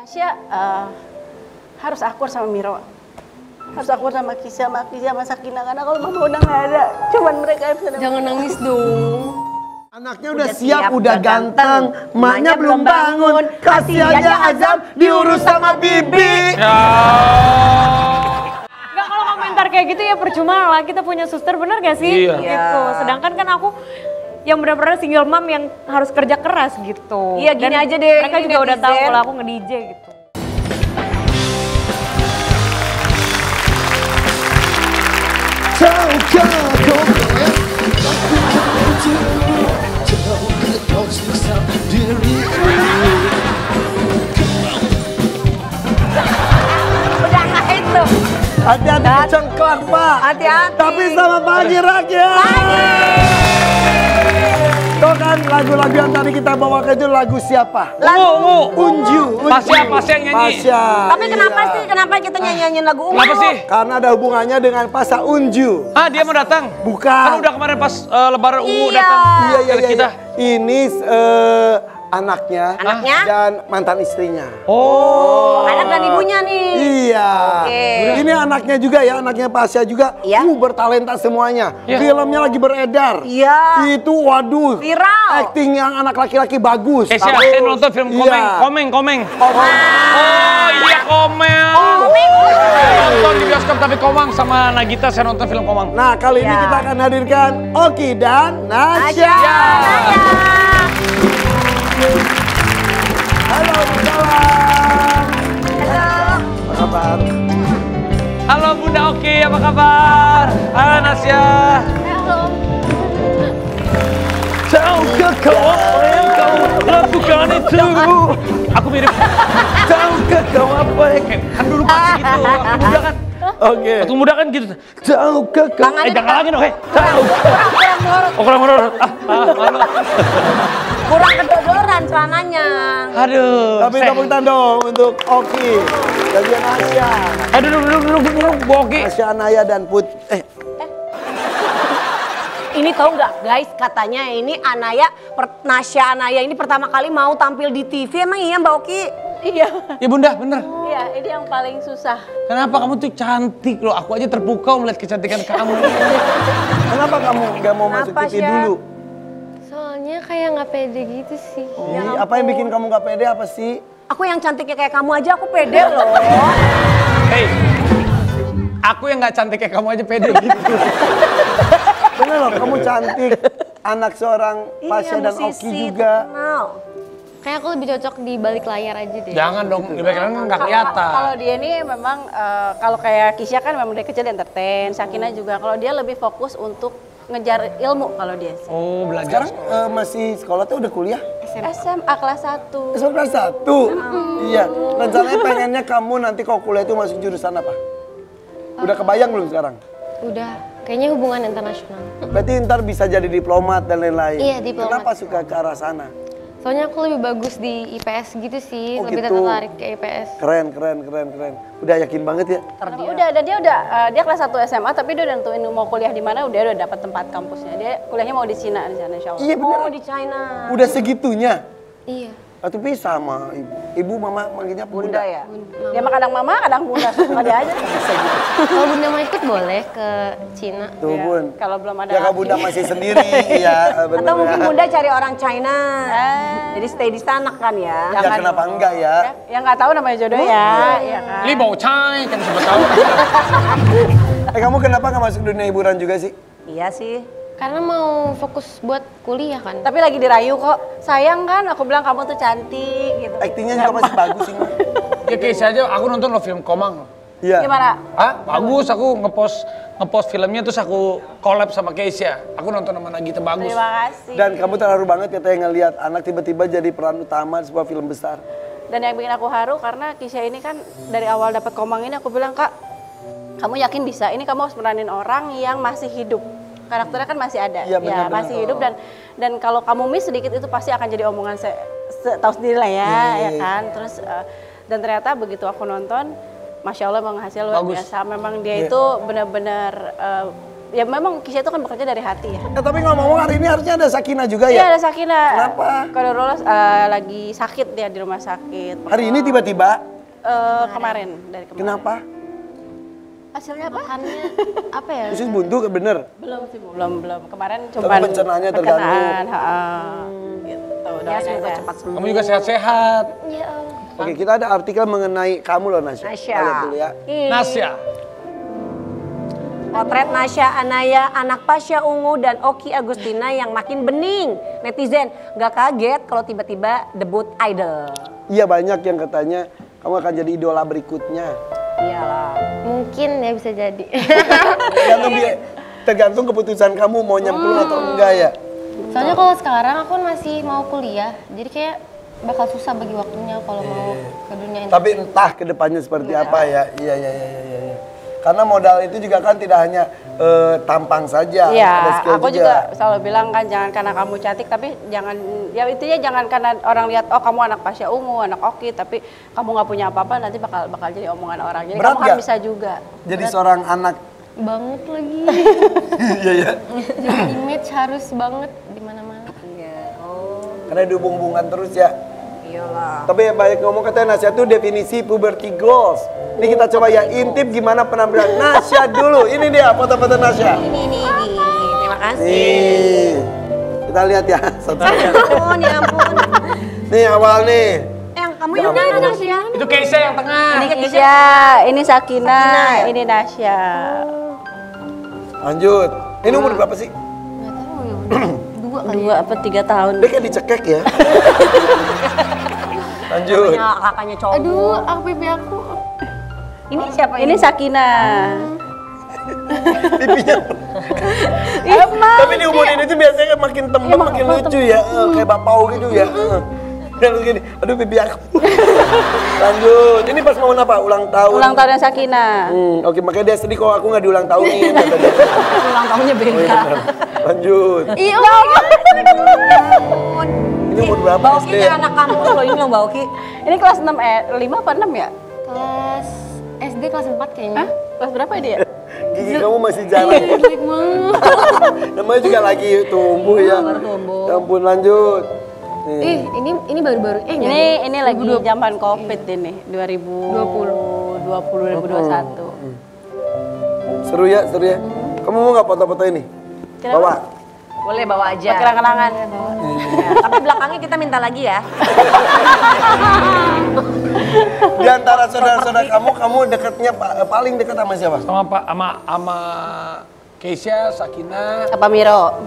Nasya harus akur sama Miro. Harus akur sama Kisha, sama Sakina. Karena kalau mama udah nggak ada, cuman mereka yang bisa. Jangan nangis dong. Anaknya udah siap, udah ganteng, emaknya belum bangun. Kasih aja Azam diurus sama Bibi. Nggak, kalau komentar kayak gitu ya percuma lah, kita punya suster, bener gak sih? Iya. Gitu. Sedangkan kan aku yang benar-benar single mom yang harus kerja keras gitu. Iya, gini Dan aja deh, mereka ini juga udah tahu netizen. kalau aku nge-DJ gitu. Udah nggak itu. Hati-hati kecengklak, Pak. Hati-hati. Tapi selamat pagi rakyat. Tuh kan lagu-lagu yang tadi kita bawakan itu lagu siapa? Unju. Pasya yang nyanyi. Pasya. Tapi kenapa iya. sih? Kenapa kita nyanyiin lagu Ungu? Kenapa sih? Karena ada hubungannya dengan Pasha Unju. Ah, dia mau datang? Bukan. Kan udah kemarin pas lebaran Ungu Iya. datang. Iya. Kita. Ini anaknya dan mantan istrinya. Oh. Anak dan ibunya nih. Iya. Oke. Ini anaknya juga ya, anaknya Pasha juga. Iya. Bertalenta semuanya. Iya. Filmnya lagi beredar. Iya. Itu waduh. Viral. Acting yang anak laki-laki bagus. Saya nonton film Iya. Komeng. Oh iya Komeng. Saya nonton di bioskop tapi Komang sama Nagita saya nonton film Komang. Nah, kali ini Ya. kita akan hadirkan Oki dan Nasya. Halo, salam. Apa kabar? Halo Bunda Oki, apa kabar? Halo Nasya. Tahukah kau apa yang kau lakukan itu? Aku mirip. Tahukah kau apa yang kan dulu pasti gitu. Waktu muda kan. Oke. Waktu muda kan gitu. Tahukah kau? Jangan lagi dong. Kurang menurut. Malu. Kurang kedodoran celananya. Aduh. Tapi tepuk tangan dong untuk Oki dan juga Nasya. Duduk, Bu Oki. Nasya, Anaya dan Put. Ini tahu nggak guys, katanya ini Nasya Anaya ini pertama kali mau tampil di TV. Emang iya Mbak Oki? Iya. Ya Bunda, bener. Iya, ini yang paling susah. Kenapa kamu tuh cantik loh? Aku aja terpukau melihat kecantikan kamu. Kenapa kamu nggak mau masuk Kenapa, TV Sya? dulu? Soalnya kayak nggak pede gitu sih. Apa yang bikin kamu nggak pede apa sih? Aku yang cantiknya kayak kamu aja aku pede loh. Hei, aku yang nggak cantik kayak kamu aja pede gitu. Bener loh, kamu cantik. Anak seorang Pasha dan Oki juga. terkenal. Kayak aku lebih cocok di balik layar aja deh. Jangan dong, di balik kan nggak kelihatan. Kalau dia ini memang kalau kayak Kisha kan memang dari kecil entertain, Sakina juga. Kalau dia lebih fokus untuk ngejar ilmu kalau dia sih. Oh, belajar. Sekarang masih sekolah tuh udah kuliah? SMA kelas 1. SMA kelas 1? Iya. Rencananya pengennya kamu nanti kalau kuliah itu masuk jurusan apa? Udah kebayang belum sekarang? Udah, kayaknya hubungan internasional. Berarti ntar bisa jadi diplomat dan lain-lain. Iya, diplomat. Kenapa suka ke arah sana? Soalnya aku lebih bagus di IPS gitu sih, Oh, lebih gitu. tertarik ke IPS. Keren. Udah yakin banget ya? Udah, dan dia kelas 1 SMA tapi dia udah nentuin mau kuliah di mana, udah dapat tempat kampusnya. Dia kuliahnya mau di Cina di sana insyaallah. Iya bener. Oh, di China. Udah segitunya? Iya. Atau bisa sama ibu? Ibu, mama manggilnya Bunda bunda. ya. Dia mah kadang mama, kadang bunda, suka dia aja. Kalau bunda mau ikut boleh ke Cina. Tuh Iya, bun. kalau belum ada Ya kalau laki. bunda masih sendiri, iya bener. Atau mungkin ya. bunda cari orang China. Jadi stay di sana kan ya. Ya kenapa enggak ya? Ya nggak tahu namanya jodoh ya, ya kan. Li bau cai, kan siapa tahu. Kamu kenapa nggak masuk dunia hiburan juga sih? Iya sih. Karena mau fokus buat kuliah kan. Tapi lagi dirayu kok. Sayang kan, aku bilang kamu tuh cantik gitu. Aktingnya juga masih bagus sih. Ya kayak aja, aku nonton lo film Komang. Iya. Gimana? Hah? Bagus, aku ngepost filmnya terus aku collab sama Keisha. Aku nonton sama Nagita bagus. Terima kasih. Dan kamu terharu banget katanya ngelihat anak tiba-tiba jadi peran utama di sebuah film besar. Dan yang bikin aku haru karena Kisha ini kan dari awal dapat Komang ini aku bilang, Kak, kamu yakin bisa? Ini kamu harus meranin orang yang masih hidup. Karakternya kan masih ada, Iya, benar, benar. masih hidup dan kalau kamu miss sedikit itu pasti akan jadi omongan tahu sendiri lah ya, ya kan. Terus dan ternyata begitu aku nonton, masya Allah emang hasil luar Bagus. biasa. Memang dia itu benar-benar ya memang Kisha itu kan bekerja dari hati ya. Tapi ngomong-ngomong hari ini harusnya ada Sakinah juga Iya ya? ada Sakinah. Kenapa? Kalau Rolos lagi sakit dia di rumah sakit. Hari ini tiba-tiba? Kemarin dari kemarin. Kenapa? Hasilnya apa? Makannya apa ya? Usus buntu bener? Belum sih belum. Kemarin Tapi cuma pencernaannya terganggu. Gitu. Ya Doain semoga aja. cepat sembuh. Kamu juga sehat-sehat. Ya Allah. Oke, kita ada artikel mengenai kamu loh Nasya. Nasya. Lihat dulu ya. Nasya. Potret Nasya Anaya, anak Pasha Ungu dan Oki Agustina yang makin bening. Netizen gak kaget kalau tiba-tiba debut idol. Iya banyak yang katanya kamu akan jadi idola berikutnya. Iyalah. Mungkin ya bisa jadi. Tergantung keputusan kamu mau nyemplung atau enggak ya. Soalnya kalau sekarang aku masih mau kuliah, jadi kayak bakal susah bagi waktunya kalau mau ke dunia Tapi entah kedepannya seperti apa ya. Iya. Karena modal itu juga kan tidak hanya tampang saja. Iya, ada skill aku juga selalu bilang kan jangan karena kamu cantik tapi jangan ya intinya jangan karena orang lihat oh kamu anak Pasha Ungu, anak Oki tapi kamu nggak punya apa-apa nanti bakal jadi omongan orang. Jadi Berat kamu kan nggak? bisa juga. Jadi seorang anak. banget lagi. Iya. Jadi image harus banget di mana-mana. Iya. Oh, Karena dihubung-hubungkan terus ya. iyalah. Tapi yang banyak ngomong katanya Nasya itu definisi puberty goals. Ini kita coba ya intip gimana penampilan Nasya dulu. Ini dia foto-foto Nasya. Ini. Terima kasih. Nih, kita lihat ya. Satu. Ya ampun. Nih awal nih. Yang kamu yang mana Nasya? Itu Keisha yang tengah. Ini Kisha, ini Sakinah, ini Nasya. Lanjut. Ini umur berapa sih? Nggak tahu ya udah 2 kali. 2 apa 3 tahun. Dia kayak dicekek ya. Lanjut. Kakaknya cowok. Aduh, aku pipi aku. Ini siapa Ini Sakinah. Pipinya. Tapi di umur ini tuh biasanya kan makin tembem, makin lucu ya. Kayak bapau gitu ya. Dan gini, aduh pipi aku. Lanjut. Ini pas mau apa? Ulang tahun. Ulang tahunnya Sakinah. Oke, makanya dia sedih kalau aku nggak diulang tahunin. kata dia. ulang tahunnya beda. Oh, iya benar. Lanjut. Iya. Ini umur berapa Mbak Oki SD? kayak anak kampus loh ini loh Mbak Oki. Ini kelas 6 5 apa 6 ya? Kelas SD kelas 4 kayaknya. Hah? Kelas berapa dia? Gigi kamu masih jalan. Jelek banget. Namanya juga lagi tumbuh ya. Baru tumbuh. Ya ampun lanjut. Nih. Ini baru-baru Ini lagi zaman Covid ini 2021. Seru ya. Kamu mau nggak foto-foto ini? Kenapa? Bawa. Boleh bawa aja. Kenang-kenangan. Ya, tapi belakangnya kita minta lagi ya. Di antara saudara-saudara kamu dekatnya paling dekat sama siapa? Sama Pak, sama Keisha, Sakinah. Apa Miro?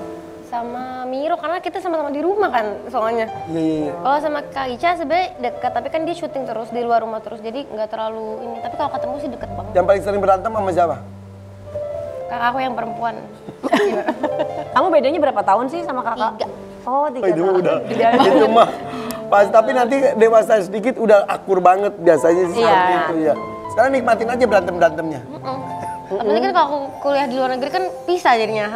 sama Miro karena kita sama-sama di rumah kan soalnya. Iya. Kalau sama Kak Ica sebenarnya dekat, tapi kan dia syuting terus di luar rumah terus, jadi nggak terlalu ini. Tapi kalau ketemu sih deket banget. Yang paling sering berantem sama siapa? Kakak aku yang perempuan. Kamu bedanya berapa tahun sih sama kakak? 3. Oh, 3 Oh, itu tahun. udah. Itu mah. Pas tapi nanti dewasa sedikit udah akur banget biasanya sih seperti Iya. itu ya. Sekarang nikmatin aja berantem-berantemnya. Apalagi kan kalau aku kuliah di luar negeri kan pisah jadinya.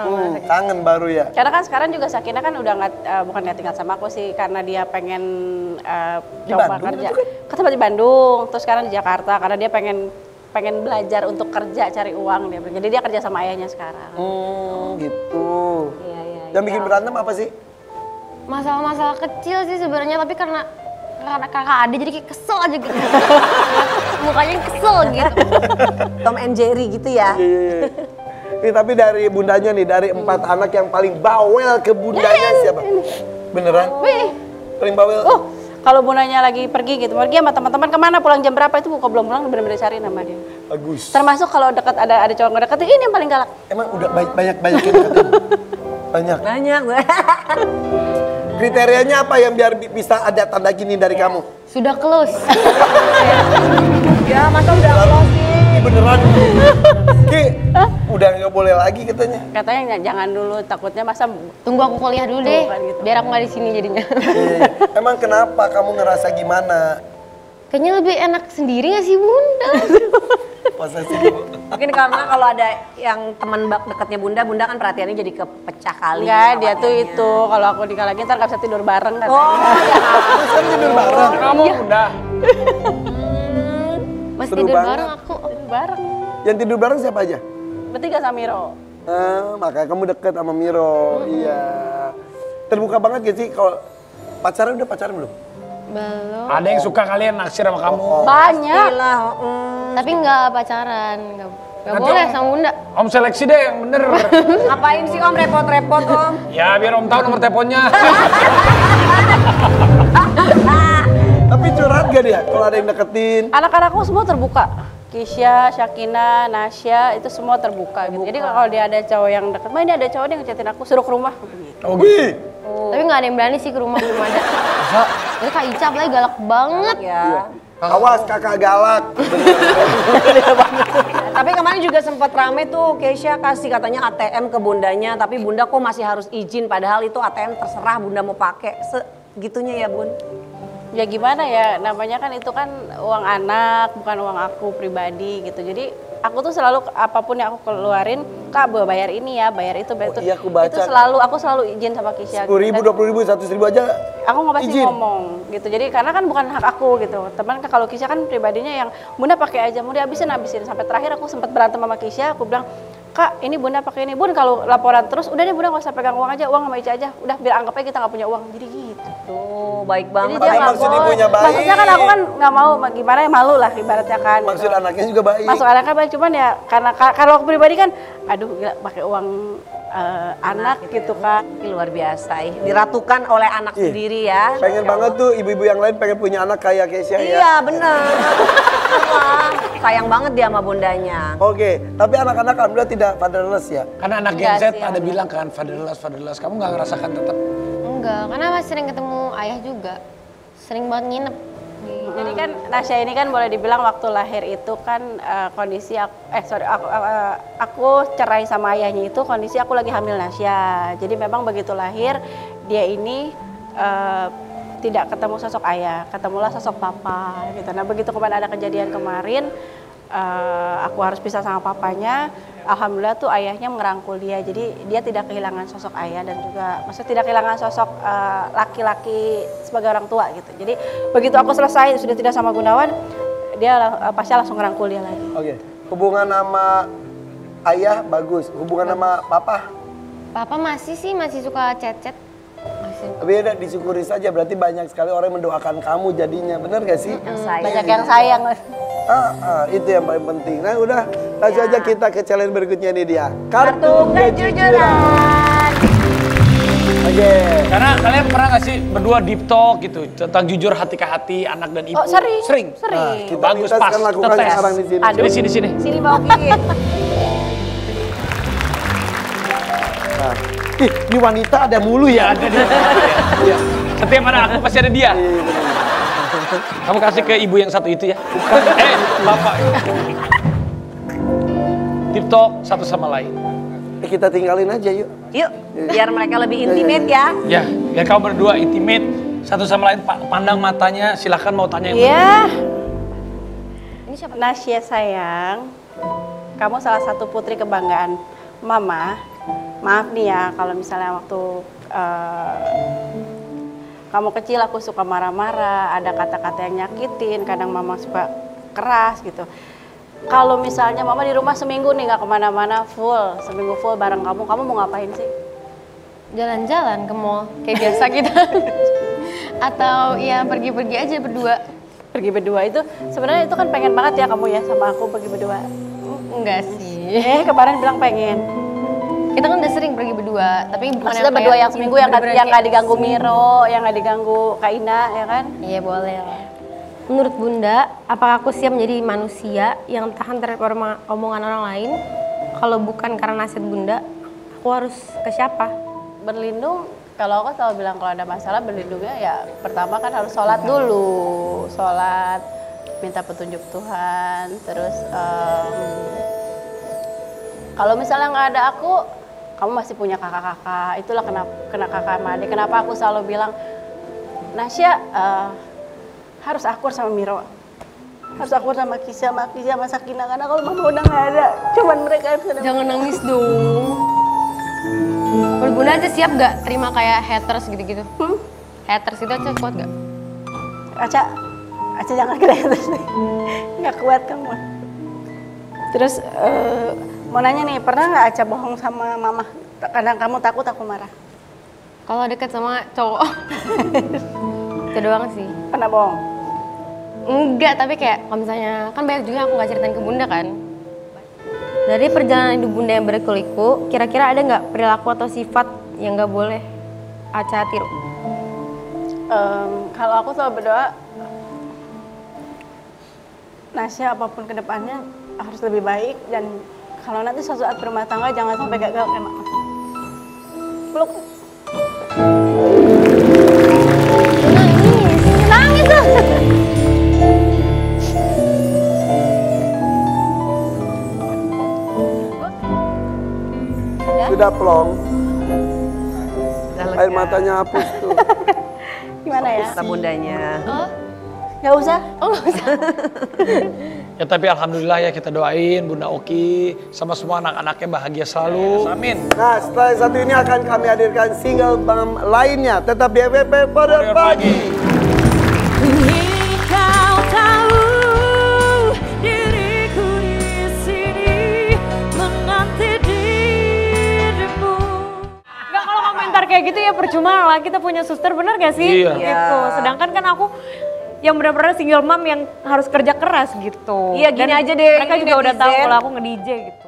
Kangen baru ya. Karena kan sekarang juga Sakinah kan udah nggak bukan nggak tinggal sama aku sih, karena dia pengen Di coba Bandung kerja. itu Kan tempat di Bandung, terus sekarang di Jakarta karena dia pengen belajar untuk kerja cari uang dia. Jadi dia kerja sama ayahnya sekarang. Gitu. Iya, iya. Yang bikin berantem apa sih? Masalah-masalah kecil sih sebenarnya, tapi karena kakak ada jadi kayak kesel aja gitu. Mukanya kesel gitu. Tom and Jerry gitu ya. Iya. Ini tapi dari bundanya nih, dari 4 anak yang paling bawel ke bundanya siapa? Beneran? Paling bawel? Oh, kalau bundanya lagi pergi sama teman-teman kemana, pulang jam berapa itu buka belum pulang bener-bener cari nama dia. Bagus. Termasuk kalau dekat ada cowok ngedeketin, ini yang paling galak. Emang udah banyak yang deketin? Banyak. Banyak. Kriterianya apa yang biar bisa ada tanda gini dari kamu? Sudah close. Ya, masa udah close sih. Ini beneran. Ki, udah nggak boleh lagi katanya. Katanya jangan dulu, takutnya masa Tunggu aku kuliah dulu deh, Tuh, kan gitu. biar aku nggak di sini jadinya. Emang kenapa kamu ngerasa gimana? Kayaknya lebih enak sendiri nggak sih Bunda? Posesif. Mungkin karena kalau ada yang teman dekatnya Bunda kan perhatiannya jadi kepecah kali. enggak, dia tuh khawatirnya. itu kalau aku nikah lagi ntar nggak bisa tidur bareng katanya. Oh, ya. Terus kan tidur bareng. Kamu udah. Mas Seru tidur banget. bareng aku. Tidur bareng. Yang tidur bareng siapa aja? Bertiga sama Miro. Makanya kamu deket sama Miro. Iya. Terbuka banget gak sih kalau pacaran udah pacaran belum? Belum. Ada yang suka kalian naksir sama kamu? Banyak. Gila, Tapi nggak pacaran, nggak boleh sama bunda. Om seleksi deh yang bener. Ngapain sih Om repot-repot Om? Ya biar Om tahu nomor teleponnya. Tapi curhat gak dia kalau ada yang deketin? Anak-anakku semua terbuka. Kisha, Shakina, Nasya itu semua terbuka gitu. Jadi kalau dia ada cowok yang deket, ini ada cowok yang ngechatin aku suruh ke rumah. Oh Wih, Tapi nggak ada yang berani sih ke rumah, belum ada. Jadi Kak Ica apalagi galak banget. Ya. awas kakak galak. Tapi kemarin juga sempat rame tuh Keisha kasih katanya ATM ke bundanya, tapi bunda kok masih harus izin padahal itu ATM terserah bunda mau pakai. Segitunya ya bun? Ya gimana ya, namanya kan itu kan uang anak, bukan uang aku pribadi gitu. Jadi aku tuh selalu apapun yang aku keluarin, Kak bayar ini ya, bayar itu, bayar itu. Iya, aku baca. Itu aku selalu izin sama Kisha. 10.000, 20.000, 100.000 aja. Aku nggak pasti izin. ngomong gitu. Jadi karena kan bukan hak aku gitu. Teman kalau Kisha kan pribadinya yang Bunda pakai aja, Bunda habisin. Sampai terakhir aku sempat berantem sama Kisha, aku bilang, Kak, ini Bunda pakai ini. Bun, kalau laporan terus, udah deh Bunda nggak usah pegang uang aja, uang sama Ica aja. Udah biar anggap aja kita nggak punya uang. Jadi gitu. Tuh baik banget. Jadi dia nggak maksud mau. ibunya baik. Maksudnya kan aku kan nggak mau, gimana ya, malu lah ibaratnya kan. Maksud gitu. anaknya juga baik. Masuk anaknya baik, cuman ya karena kalau aku pribadi kan, aduh gila pakai uang anak gitu kan. Luar biasa, diratukan oleh anak Iya. sendiri ya. Pengen banget tuh ibu-ibu yang lain pengen punya anak kayak Keisha ya. Iya bener. Wah, sayang banget dia sama bundanya. Oke, tapi anak-anak alhamdulillah tidak fatherless ya. Karena anak Gen Enggak Z sih, ada bilang kan fatherless. Kamu nggak ngerasakan tetap? Enggak, karena masih sering ketemu ayah juga. Sering banget nginep. Jadi kan Nasya ini kan boleh dibilang waktu lahir itu kan kondisi aku cerai sama ayahnya itu kondisi aku lagi hamil Nasya. Jadi memang begitu lahir dia ini tidak ketemu sosok ayah, ketemulah sosok papa gitu. Nah begitu kemarin ada kejadian kemarin aku harus pisah sama papanya. Alhamdulillah tuh ayahnya merangkul dia, jadi dia tidak kehilangan sosok ayah dan juga maksudnya tidak kehilangan sosok laki-laki sebagai orang tua gitu. Jadi begitu aku selesai sudah tidak sama Gunawan, dia pasti langsung ngerangkul dia lagi. Oke, hubungan sama ayah bagus, hubungan sama papa. Papa masih suka chat-chat. Masih. Tapi ya udah disyukuri saja, berarti banyak sekali orang yang mendoakan kamu jadinya, bener gak sih? Banyak yang sayang. Itu yang paling penting. Nah udah, langsung aja kita ke challenge berikutnya nih dia. Kartu kejujuran. Oke. Karena kalian pernah nggak sih berdua deep talk gitu tentang jujur hati ke hati anak dan ibu? Oh sering. Sering. Kita Bagus minta pas. sekarang lakukan Kita tes. sekarang di sini. Aduh. Sini. Sini Mbak Oki. Nah, ini wanita ada mulu ya. Ada dia. Iya. Setiap ada aku pasti ada dia. Kamu kasih ke ibu yang satu itu ya. Bapak. Deep talk satu sama lain. Kita tinggalin aja yuk. Yuk, biar mereka lebih intimate ya. Ya, biar kamu berdua intimate satu sama lain, pandang matanya. Silahkan mau tanya yang mana. Iya. Ini siapa? Nasya sayang, kamu salah satu putri kebanggaan Mama. Maaf nih ya kalau misalnya waktu kamu kecil aku suka marah-marah, ada kata-kata yang nyakitin, kadang Mama suka keras gitu. Kalau misalnya Mama di rumah seminggu nih nggak kemana-mana seminggu full bareng kamu mau ngapain sih? Jalan-jalan ke mall kayak biasa kita. Atau ya pergi-pergi aja berdua. Pergi berdua itu sebenarnya itu kan pengen banget ya kamu ya sama aku pergi berdua. Enggak sih. Kemarin bilang pengen. Kita kan udah sering pergi berdua, tapi bukan Maksudnya berdua yang seminggu yang bener-bener nggak diganggu Miro, yang nggak diganggu Kak Ina, ya kan? Iya boleh lah. Menurut Bunda, apakah aku siap menjadi manusia yang tahan terhadap omongan orang lain? Kalau bukan karena nasihat Bunda, aku harus ke siapa? Berlindung, kalau aku selalu bilang kalau ada masalah berlindungnya ya pertama kan harus sholat dulu. Sholat, minta petunjuk Tuhan, terus kalau misalnya nggak ada aku, kamu masih punya kakak-kakak. Itulah kena kakak sama adik. Kenapa aku selalu bilang, Nasya harus akur sama Miro. Harus akur sama Kisha, sama Sakina. Karena kalau mama udah nggak ada, cuman mereka yang bisa. Jangan nangis dong. Menurut Bunda aja siap gak terima kayak haters gitu-gitu? Haters itu aja kuat gak? Aca jangan kena terus nih. Nggak kuat kamu. Terus Mau nanya nih, pernah nggak Aca bohong sama mama? Kadang kamu takut aku marah. Kalau deket sama cowok, itu doang sih. Pernah bohong? Enggak, tapi kayak kalau misalnya, kan banyak juga aku nggak ceritain ke bunda kan. Dari perjalanan hidup bunda yang berliku-liku, kira-kira ada nggak perilaku atau sifat yang nggak boleh Aca tiru? Kalau aku selalu berdoa, Nasya apapun kedepannya harus lebih baik, dan kalau nanti suatu saat berumah tangga jangan sampai gagal kayak mama. Peluk. Nangis tuh. Sudah plong. Udah Air lega. matanya hapus tuh. Gimana ya? Kata bundanya. Gak usah. Ya tapi alhamdulillah ya kita doain Bunda Oki sama semua anak-anaknya bahagia selalu. Amin. Nah, setelah yang satu ini akan kami hadirkan single bang lainnya. Tetap di FVP pada Warrior pagi. Kau tahu diriku di sini menanti dirimu. Enggak, kalau komentar kayak gitu ya percuma lah, kita punya suster, bener gak sih? Iya. Gitu. Sedangkan kan aku yang benar-benar single mom yang harus kerja keras gitu. Iya, gini Dan aja deh, mereka ini juga udah tahu netizen. kalau aku nge-DJ gitu.